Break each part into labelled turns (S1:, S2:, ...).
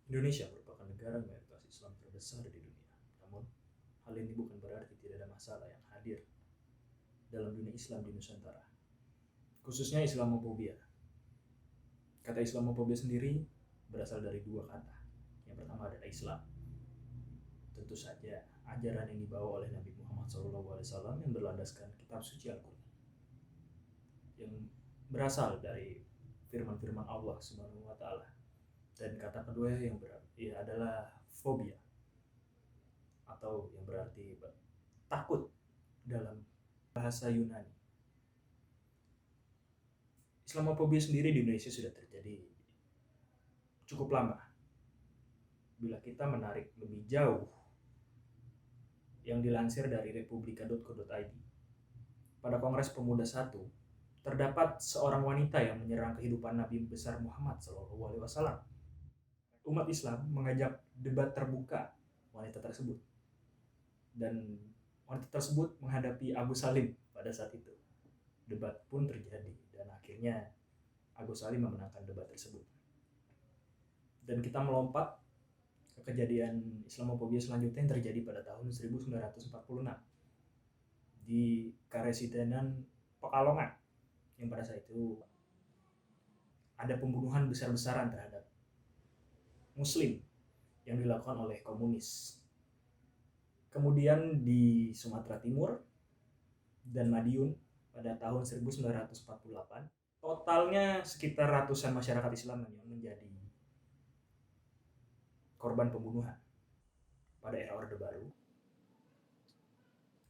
S1: Indonesia merupakan negara mayoritas Islam terbesar di dunia. Namun, hal ini bukan berarti tidak ada masalah yang hadir dalam dunia Islam di Nusantara, khususnya Islamofobia. Kata Islamofobia sendiri berasal dari dua kata. Yang pertama adalah Islam. Tentu saja ajaran yang dibawa oleh Nabi Muhammad SAW yang berlandaskan kitab suci Al-Quran, yang berasal dari firman-firman Allah Subhanahu wa taala. Dan kata kedua yang berarti adalah fobia, atau yang berarti takut dalam bahasa Yunani. Islamofobia sendiri di Indonesia sudah terjadi cukup lama. Bila kita menarik lebih jauh, yang dilansir dari republika.co.id, pada Kongres Pemuda 1 terdapat seorang wanita yang menyerang kehidupan Nabi besar Muhammad SAW. Umat Islam mengajak debat terbuka wanita tersebut, dan wanita tersebut menghadapi Abu Salim pada saat itu. Debat pun terjadi dan akhirnya Agus Salim memenangkan debat tersebut. Dan kita melompat ke kejadian Islamofobia selanjutnya yang terjadi pada tahun 1946 di Karesitenan Pekalongan, yang pada saat itu ada pembunuhan besar-besaran terhadap Muslim yang dilakukan oleh komunis. Kemudian di Sumatera Timur dan Madiun pada tahun 1948, totalnya sekitar ratusan masyarakat Islam yang menjadi korban pembunuhan. Pada era Orde Baru,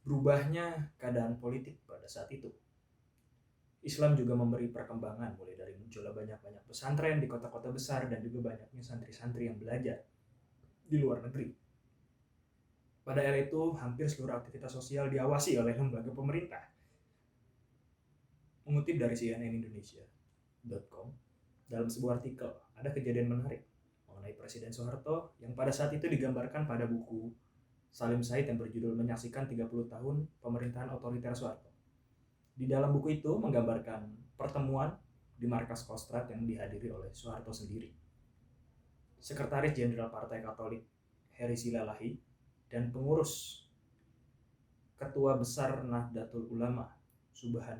S1: berubahnya keadaan politik pada saat itu. Islam juga memberi perkembangan, mulai dari munculnya banyak-banyak pesantren di kota-kota besar dan juga banyaknya santri-santri yang belajar di luar negeri. Pada era itu, hampir seluruh aktivitas sosial diawasi oleh lembaga pemerintah. Mengutip dari cnnindonesia.com, dalam sebuah artikel ada kejadian menarik mengenai Presiden Soeharto yang pada saat itu digambarkan pada buku Salim Said yang berjudul Menyaksikan 30 Tahun Pemerintahan Otoriter Soeharto. Di dalam buku itu menggambarkan pertemuan di markas Kostrad yang dihadiri oleh Soeharto sendiri, Sekretaris Jenderal Partai Katolik Heri Silalahi, dan pengurus Ketua Besar Nahdlatul Ulama Subhan.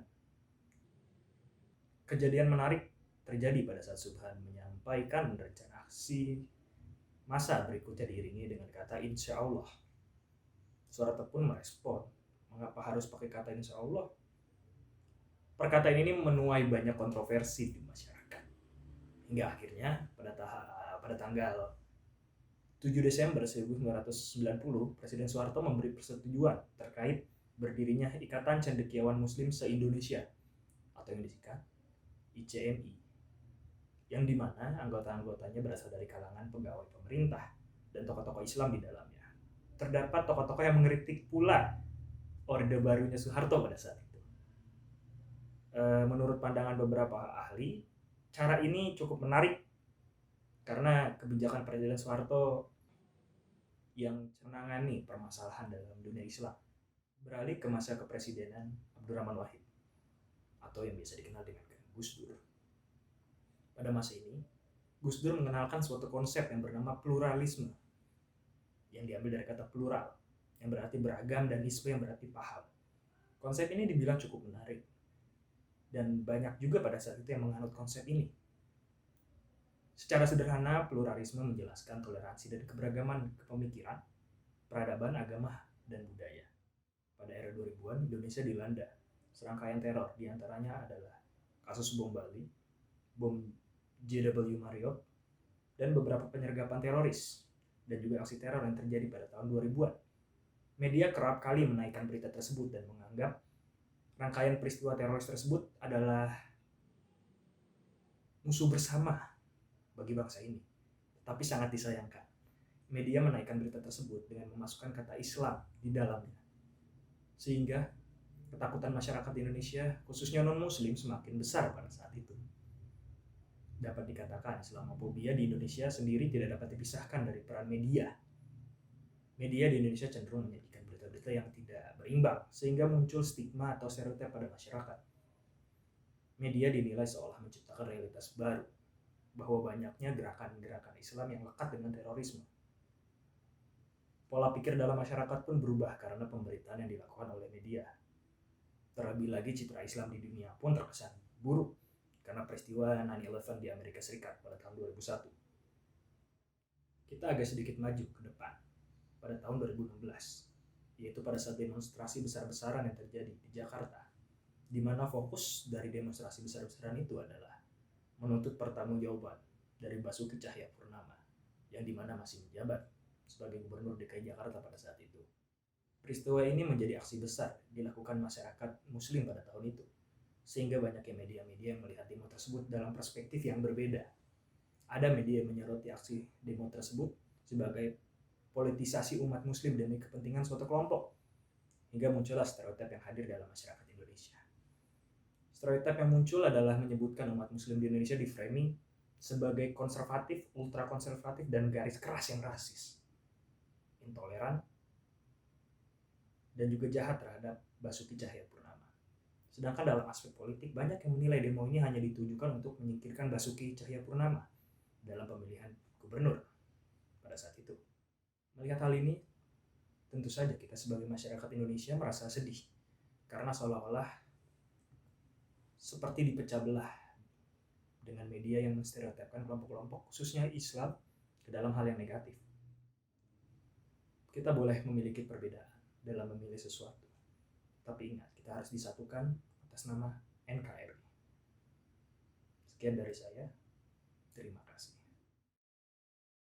S1: Kejadian menarik terjadi pada saat Subhan menyampaikan rencana aksi masa berikutnya diiringi dengan kata insya Allah. Soeharto pun merespon, mengapa harus pakai kata insya Allah? Perkataan ini menuai banyak kontroversi di masyarakat. Hingga akhirnya pada tanggal 7 Desember 1990, Presiden Soeharto memberi persetujuan terkait berdirinya Ikatan Cendekiawan Muslim se-Indonesia atau yang disingkat ICMI, yang dimana anggota-anggotanya berasal dari kalangan pegawai pemerintah dan tokoh-tokoh Islam di dalamnya. Terdapat tokoh-tokoh yang mengkritik pula Orde Barunya Soeharto pada saat itu. Menurut pandangan beberapa ahli, cara ini cukup menarik karena kebijakan Presiden Soeharto yang menangani permasalahan dalam dunia Islam beralih ke masa kepresidenan Abdurrahman Wahid atau yang biasa dikenal dengan Gus Dur. Pada masa ini, Gus Dur mengenalkan suatu konsep yang bernama pluralisme, yang diambil dari kata plural, yang berarti beragam, dan isme yang berarti paham. Konsep ini dibilang cukup menarik, dan banyak juga pada saat itu yang menganut konsep ini. Secara sederhana, pluralisme menjelaskan toleransi dan keberagaman pemikiran, peradaban, agama, dan budaya. Pada era 2000-an, Indonesia dilanda serangkaian teror, diantaranya adalah kasus bom Bali, bom JW Marriott, dan beberapa penyergapan teroris, dan juga aksi teror yang terjadi pada tahun 2000-an. Media kerap kali menaikkan berita tersebut dan menganggap rangkaian peristiwa teroris tersebut adalah musuh bersama bagi bangsa ini. Tapi sangat disayangkan, media menaikkan berita tersebut dengan memasukkan kata Islam di dalamnya, sehingga ketakutan masyarakat Indonesia, khususnya non-muslim, semakin besar pada saat itu. Dapat dikatakan Islamofobia di Indonesia sendiri tidak dapat dipisahkan dari peran media. Media di Indonesia cenderung menyajikan berita-berita yang tidak berimbang, sehingga muncul stigma atau stereotip pada masyarakat. Media dinilai seolah menciptakan realitas baru, bahwa banyaknya gerakan-gerakan Islam yang lekat dengan terorisme. Pola pikir dalam masyarakat pun berubah karena pemberitaan yang dilakukan oleh media. Terlebih lagi citra Islam di dunia pun terkesan buruk karena peristiwa 9/11 di Amerika Serikat pada tahun 2001. Kita agak sedikit maju ke depan pada tahun 2016, yaitu pada saat demonstrasi besar-besaran yang terjadi di Jakarta, di mana fokus dari demonstrasi besar-besaran itu adalah menuntut pertanggungjawaban dari Basuki Cahayapurnama, yang dimana masih menjabat sebagai Gubernur DKI Jakarta pada saat itu. Peristiwa ini menjadi aksi besar dilakukan masyarakat Muslim pada tahun itu, sehingga banyaknya media-media yang melihat demo tersebut dalam perspektif yang berbeda. Ada media yang menyoroti aksi demo tersebut sebagai politisasi umat Muslim demi kepentingan suatu kelompok, hingga muncullah stereotip yang hadir dalam masyarakat Indonesia. Stereotip yang muncul adalah menyebutkan umat Muslim di Indonesia di framing sebagai konservatif, ultra konservatif, dan garis keras yang rasis, intoleran, dan juga jahat terhadap Basuki Cahayapurnama. Sedangkan dalam aspek politik, banyak yang menilai demo ini hanya ditujukan untuk menyingkirkan Basuki Cahayapurnama dalam pemilihan gubernur pada saat itu. Melihat hal ini, tentu saja kita sebagai masyarakat Indonesia merasa sedih karena seolah-olah seperti dipecah belah dengan media yang menstereotipkan kelompok-kelompok khususnya Islam ke dalam hal yang negatif. Kita boleh memiliki perbedaan dalam memilih sesuatu, tapi ingat, kita harus disatukan atas nama NKRI. Sekian dari saya, terima kasih.